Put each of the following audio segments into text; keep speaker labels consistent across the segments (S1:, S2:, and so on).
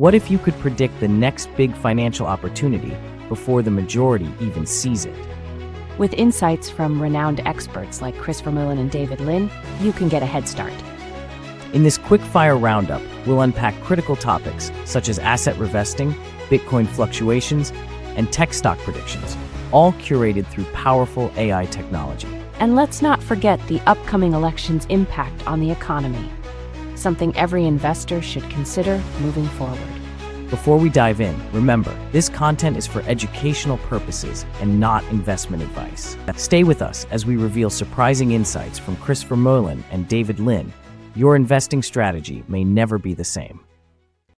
S1: What if you could predict the next big financial opportunity before the majority even sees it?
S2: With insights from renowned experts like Chris Vermeulen and David Lin, you can get a head start.
S1: In this quick-fire roundup, we'll unpack critical topics such as asset revesting, Bitcoin fluctuations, and tech stock predictions, all curated through powerful AI technology.
S2: And let's not forget the upcoming election's impact on the economy, something every investor should consider moving forward.
S1: Before we dive in, remember, this content is for educational purposes and not investment advice. Stay with us as we reveal surprising insights from Chris Vermeulen and David Lin. Your investing strategy may never be the same.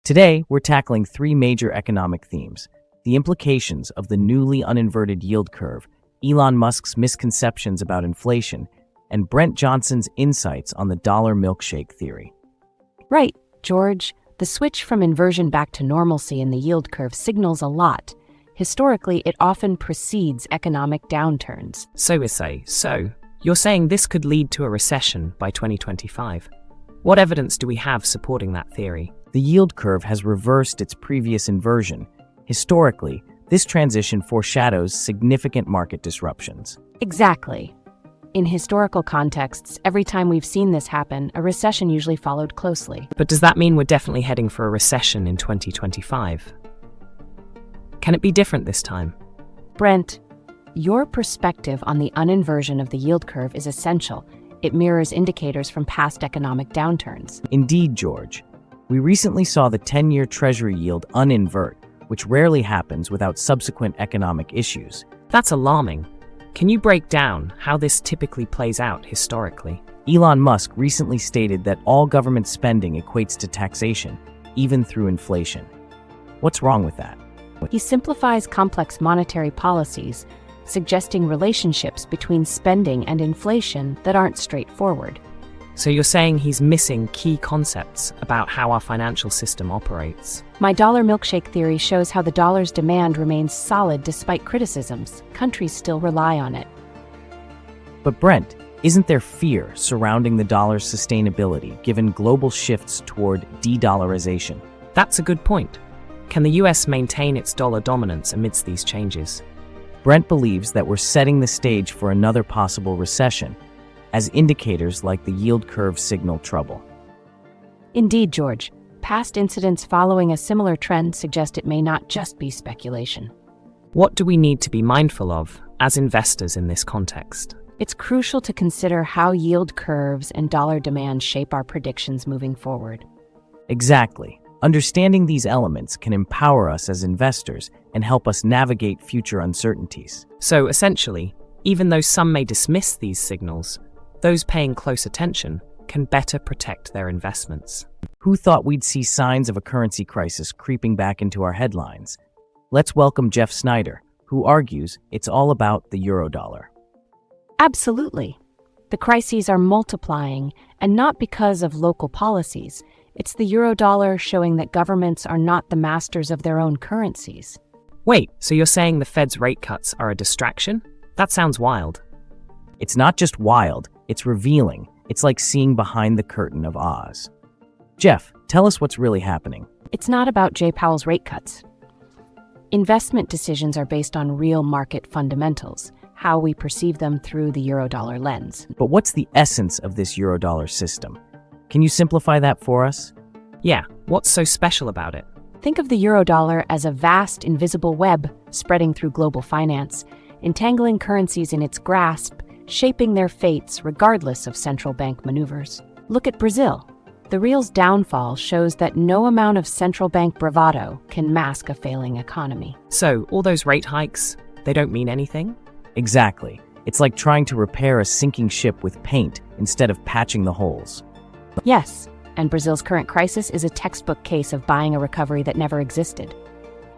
S1: Today, we're tackling three major economic themes: the implications of the newly uninverted yield curve, Elon Musk's misconceptions about inflation, and Brent Johnson's insights on the dollar milkshake theory.
S2: Right, George. The switch from inversion back to normalcy in the yield curve signals a lot. Historically, it often precedes economic downturns.
S3: So you're saying this could lead to a recession by 2025? What evidence do we have supporting that theory?
S1: The yield curve has reversed its previous inversion. Historically, this transition foreshadows significant market disruptions.
S2: Exactly. In historical contexts, every time we've seen this happen, a recession usually followed closely.
S3: But does that mean we're definitely heading for a recession in 2025? Can it be different this time?
S2: Brent, your perspective on the uninversion of the yield curve is essential. It mirrors indicators from past economic downturns.
S1: Indeed, George. We recently saw the 10-year Treasury yield uninvert, which rarely happens without subsequent economic issues.
S3: That's alarming. Can you break down how this typically plays out historically?
S1: Elon Musk recently stated that all government spending equates to taxation, even through inflation. What's wrong with that?
S2: He simplifies complex monetary policies, suggesting relationships between spending and inflation that aren't straightforward.
S3: So you're saying he's missing key concepts about how our financial system operates?
S2: My dollar milkshake theory shows how the dollar's demand remains solid despite criticisms. Countries still rely on it.
S1: But Brent, isn't there fear surrounding the dollar's sustainability given global shifts toward de-dollarization?
S3: That's a good point. Can the US maintain its dollar dominance amidst these changes?
S1: Brent believes that we're setting the stage for another possible recession, as indicators like the yield curve signal trouble.
S2: Indeed, George. Past incidents following a similar trend suggest it may not just be speculation.
S3: What do we need to be mindful of as investors in this context?
S2: It's crucial to consider how yield curves and dollar demand shape our predictions moving forward.
S1: Exactly. Understanding these elements can empower us as investors and help us navigate future uncertainties.
S3: So essentially, even though some may dismiss these signals, those paying close attention can better protect their investments.
S1: Who thought we'd see signs of a currency crisis creeping back into our headlines? Let's welcome Jeff Snyder, who argues it's all about the eurodollar.
S2: Absolutely. The crises are multiplying, and not because of local policies. It's the eurodollar showing that governments are not the masters of their own currencies.
S3: Wait, so you're saying the Fed's rate cuts are a distraction? That sounds wild.
S1: It's not just wild, it's revealing. It's like seeing behind the curtain of Oz. Jeff, tell us what's really happening.
S2: It's not about Jay Powell's rate cuts. Investment decisions are based on real market fundamentals, how we perceive them through the eurodollar lens.
S1: But what's the essence of this eurodollar system? Can you simplify that for us?
S3: Yeah, what's so special about it?
S2: Think of the eurodollar as a vast, invisible web spreading through global finance, entangling currencies in its grasp, shaping their fates regardless of central bank maneuvers. Look at Brazil. The real's downfall shows that no amount of central bank bravado can mask a failing economy.
S3: So, all those rate hikes, they don't mean anything?
S1: Exactly. It's like trying to repair a sinking ship with paint instead of patching the holes.
S2: Yes, and Brazil's current crisis is a textbook case of buying a recovery that never existed.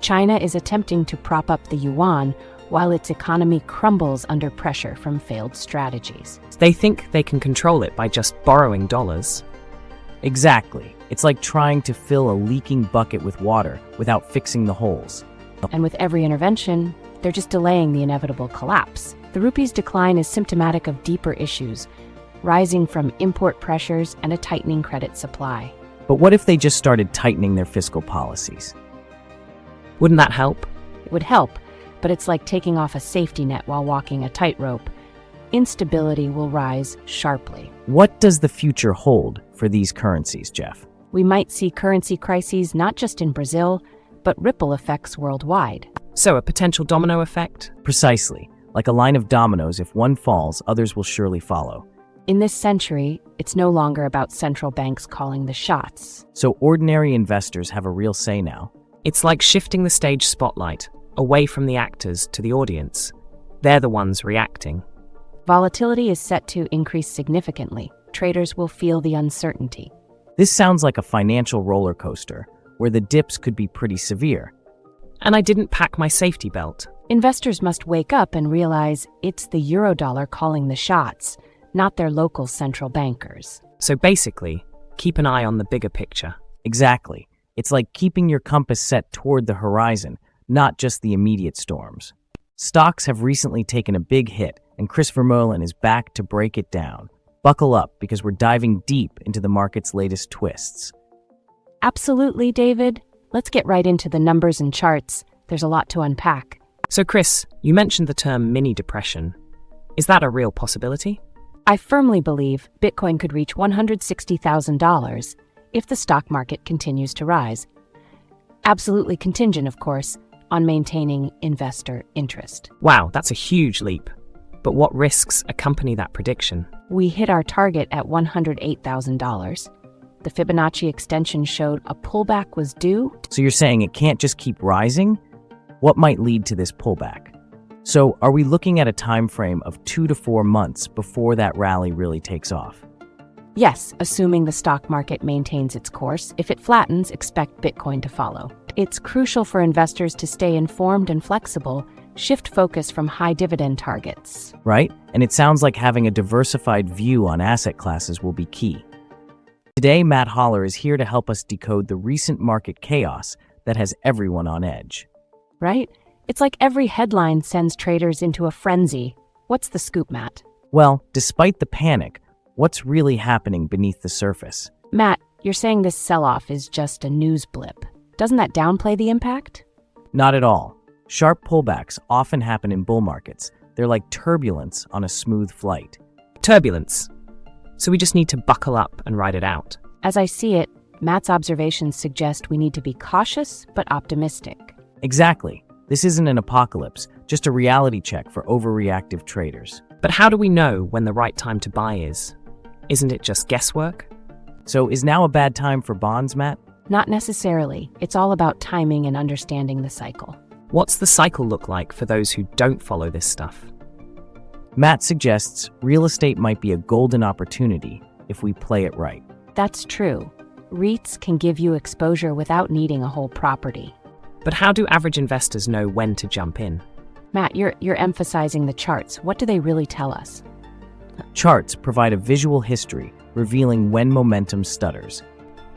S2: China is attempting to prop up the yuan while its economy crumbles under pressure from failed strategies.
S3: They think they can control it by just borrowing dollars.
S1: Exactly. It's like trying to fill a leaking bucket with water without fixing the holes.
S2: And with every intervention, they're just delaying the inevitable collapse. The rupee's decline is symptomatic of deeper issues, rising from import pressures and a tightening credit supply.
S1: But what if they just started tightening their fiscal policies?
S3: Wouldn't that help?
S2: It would help, but it's like taking off a safety net while walking a tightrope. Instability will rise sharply.
S1: What does the future hold for these currencies, Jeff?
S2: We might see currency crises not just in Brazil, but ripple effects worldwide.
S3: So, a potential domino effect?
S1: Precisely. Like a line of dominoes, if one falls, others will surely follow.
S2: In this century, it's no longer about central banks calling the shots.
S1: So ordinary investors have a real say now.
S3: It's like shifting the stage spotlight away from the actors to the audience. They're the ones reacting.
S2: Volatility is set to increase significantly. Traders will feel the uncertainty.
S1: This sounds like a financial roller coaster, where the dips could be pretty severe.
S3: And I didn't pack my safety belt.
S2: Investors must wake up and realize it's the eurodollar calling the shots, not their local central bankers.
S3: So basically, keep an eye on the bigger picture.
S1: Exactly. It's like keeping your compass set toward the horizon, not just the immediate storms. Stocks have recently taken a big hit, and Chris Vermeulen is back to break it down. Buckle up, because we're diving deep into the market's latest twists.
S2: Absolutely, David. Let's get right into the numbers and charts. There's a lot to unpack.
S3: So Chris, you mentioned the term mini depression. Is that a real possibility?
S2: I firmly believe Bitcoin could reach $160,000 if the stock market continues to rise. Absolutely contingent, of course, on maintaining investor interest.
S3: Wow, that's a huge leap. But what risks accompany that prediction?
S2: We hit our target at $108,000. The Fibonacci extension showed a pullback was due.
S1: So you're saying it can't just keep rising? What might lead to this pullback? So are we looking at a time frame of 2 to 4 months before that rally really takes off?
S2: Yes, assuming the stock market maintains its course. If it flattens, expect Bitcoin to follow. It's crucial for investors to stay informed and flexible, shift focus from high dividend targets.
S1: Right? And it sounds like having a diversified view on asset classes will be key. Today, Matt Holler is here to help us decode the recent market chaos that has everyone on edge.
S2: Right? It's like every headline sends traders into a frenzy. What's the scoop, Matt?
S1: Well, despite the panic, what's really happening beneath the surface?
S2: Matt, you're saying this sell-off is just a news blip. Doesn't that downplay the impact?
S1: Not at all. Sharp pullbacks often happen in bull markets. They're like turbulence on a smooth flight.
S3: Turbulence. So we just need to buckle up and ride it out.
S2: As I see it, Matt's observations suggest we need to be cautious but optimistic.
S1: Exactly. This isn't an apocalypse, just a reality check for overreactive traders.
S3: But how do we know when the right time to buy is? Isn't it just guesswork?
S1: So is now a bad time for bonds, Matt?
S2: Not necessarily. It's all about timing and understanding the cycle.
S3: What's the cycle look like for those who don't follow this stuff?
S1: Matt suggests real estate might be a golden opportunity if we play it right.
S2: That's true. REITs can give you exposure without needing a whole property.
S3: But how do average investors know when to jump in?
S2: Matt, you're emphasizing the charts. What do they really tell us?
S1: Charts provide a visual history, revealing when momentum stutters.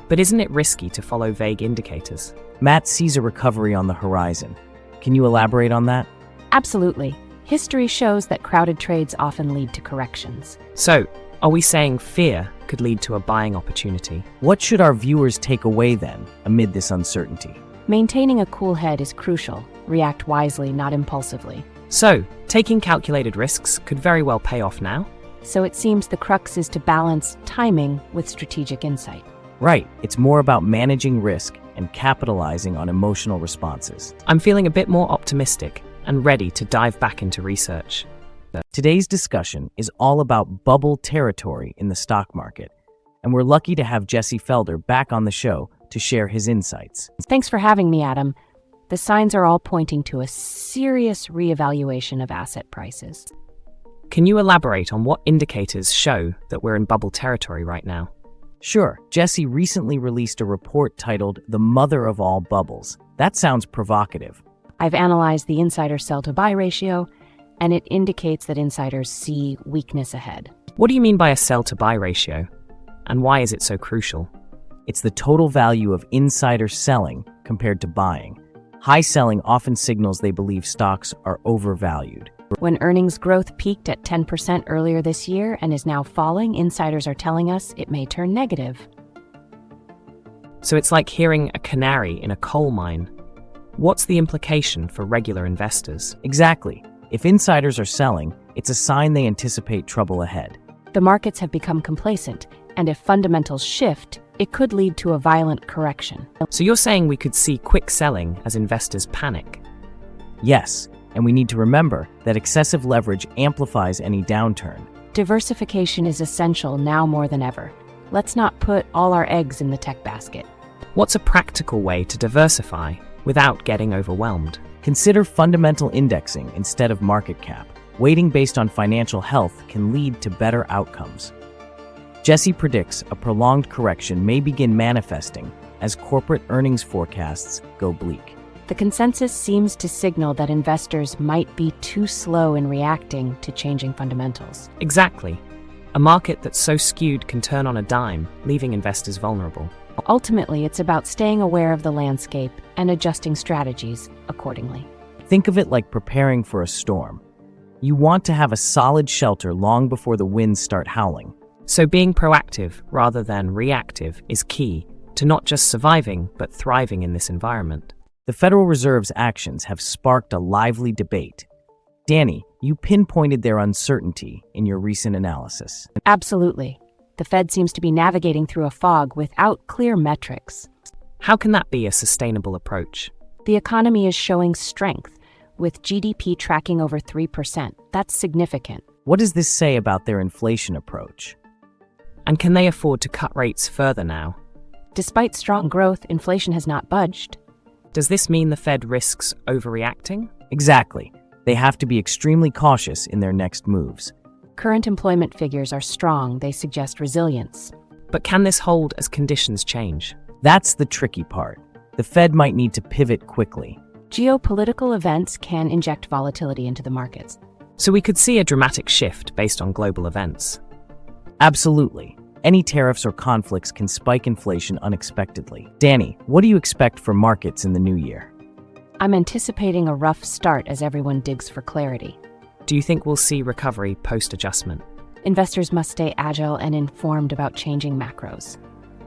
S3: But isn't it risky to follow vague indicators?
S1: Matt sees a recovery on the horizon. Can you elaborate on that?
S2: Absolutely. History shows that crowded trades often lead to corrections.
S3: So, are we saying fear could lead to a buying opportunity?
S1: What should our viewers take away then, amid this uncertainty?
S2: Maintaining a cool head is crucial. React wisely, not impulsively.
S3: So, taking calculated risks could very well pay off now?
S2: So it seems the crux is to balance timing with strategic insight.
S1: Right. It's more about managing risk and capitalizing on emotional responses.
S3: I'm feeling a bit more optimistic and ready to dive back into research.
S1: Today's discussion is all about bubble territory in the stock market, and we're lucky to have Jesse Felder back on the show to share his insights.
S2: Thanks for having me, Adam. The signs are all pointing to a serious reevaluation of asset prices.
S3: Can you elaborate on what indicators show that we're in bubble territory right now?
S1: Sure. Jesse recently released a report titled The Mother of All Bubbles. That sounds provocative.
S2: I've analyzed the insider sell-to-buy ratio, and it indicates that insiders see weakness ahead.
S3: What do you mean by a sell-to-buy ratio? And why is it so crucial?
S1: It's the total value of insider selling compared to buying. High selling often signals they believe stocks are overvalued.
S2: When earnings growth peaked at 10% earlier this year and is now falling, insiders are telling us it may turn negative.
S3: So it's like hearing a canary in a coal mine. What's the implication for regular investors?
S1: Exactly. If insiders are selling, it's a sign they anticipate trouble ahead.
S2: The markets have become complacent, and if fundamentals shift, it could lead to a violent correction.
S3: So you're saying we could see quick selling as investors panic?
S1: Yes, and we need to remember that excessive leverage amplifies any downturn.
S2: Diversification is essential now more than ever. Let's not put all our eggs in the tech basket.
S3: What's a practical way to diversify without getting overwhelmed?
S1: Consider fundamental indexing instead of market cap. Weighting based on financial health can lead to better outcomes. Jesse predicts a prolonged correction may begin manifesting as corporate earnings forecasts go bleak.
S2: The consensus seems to signal that investors might be too slow in reacting to changing fundamentals.
S3: Exactly. A market that's so skewed can turn on a dime, leaving investors vulnerable.
S2: Ultimately, it's about staying aware of the landscape and adjusting strategies accordingly.
S1: Think of it like preparing for a storm. You want to have a solid shelter long before the winds start howling.
S3: So being proactive rather than reactive is key to not just surviving, but thriving in this environment.
S1: The Federal Reserve's actions have sparked a lively debate. Danny, you pinpointed their uncertainty in your recent analysis.
S2: Absolutely. The Fed seems to be navigating through a fog without clear metrics.
S3: How can that be a sustainable approach?
S2: The economy is showing strength, with GDP tracking over 3%. That's significant.
S1: What does this say about their inflation approach?
S3: And can they afford to cut rates further now?
S2: Despite strong growth, inflation has not budged.
S3: Does this mean the Fed risks overreacting?
S1: Exactly. They have to be extremely cautious in their next moves.
S2: Current employment figures are strong. They suggest resilience.
S3: But can this hold as conditions change?
S1: That's the tricky part. The Fed might need to pivot quickly.
S2: Geopolitical events can inject volatility into the markets.
S3: So we could see a dramatic shift based on global events.
S1: Absolutely. Any tariffs or conflicts can spike inflation unexpectedly. Danny, what do you expect for markets in the new year?
S2: I'm anticipating a rough start as everyone digs for clarity.
S3: Do you think we'll see recovery post-adjustment?
S2: Investors must stay agile and informed about changing macros.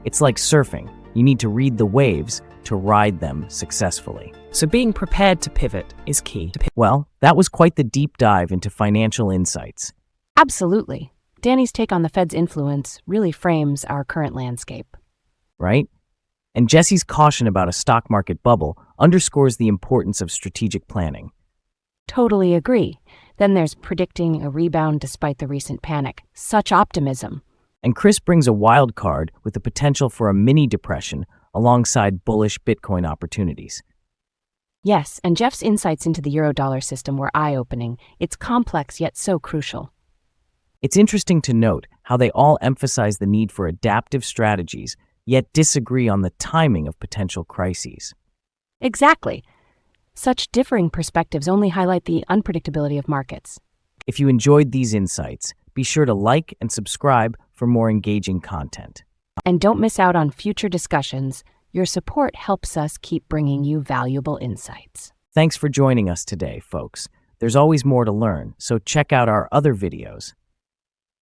S1: It's like surfing. You need to read the waves to ride them successfully.
S3: So being prepared to pivot is key.
S1: Well, that was quite the deep dive into financial insights.
S2: Absolutely. Danny's take on the Fed's influence really frames our current landscape.
S1: Right? And Jesse's caution about a stock market bubble underscores the importance of strategic planning.
S2: Totally agree. Then there's predicting a rebound despite the recent panic. Such optimism.
S1: And Chris brings a wild card with the potential for a mini depression alongside bullish Bitcoin opportunities.
S2: Yes, and Jeff's insights into the Eurodollar system were eye-opening. It's complex yet so crucial.
S1: It's interesting to note how they all emphasize the need for adaptive strategies, yet disagree on the timing of potential crises.
S2: Exactly. Such differing perspectives only highlight the unpredictability of markets.
S1: If you enjoyed these insights, be sure to like and subscribe for more engaging content.
S2: And don't miss out on future discussions. Your support helps us keep bringing you valuable insights.
S1: Thanks for joining us today, folks. There's always more to learn, so check out our other videos.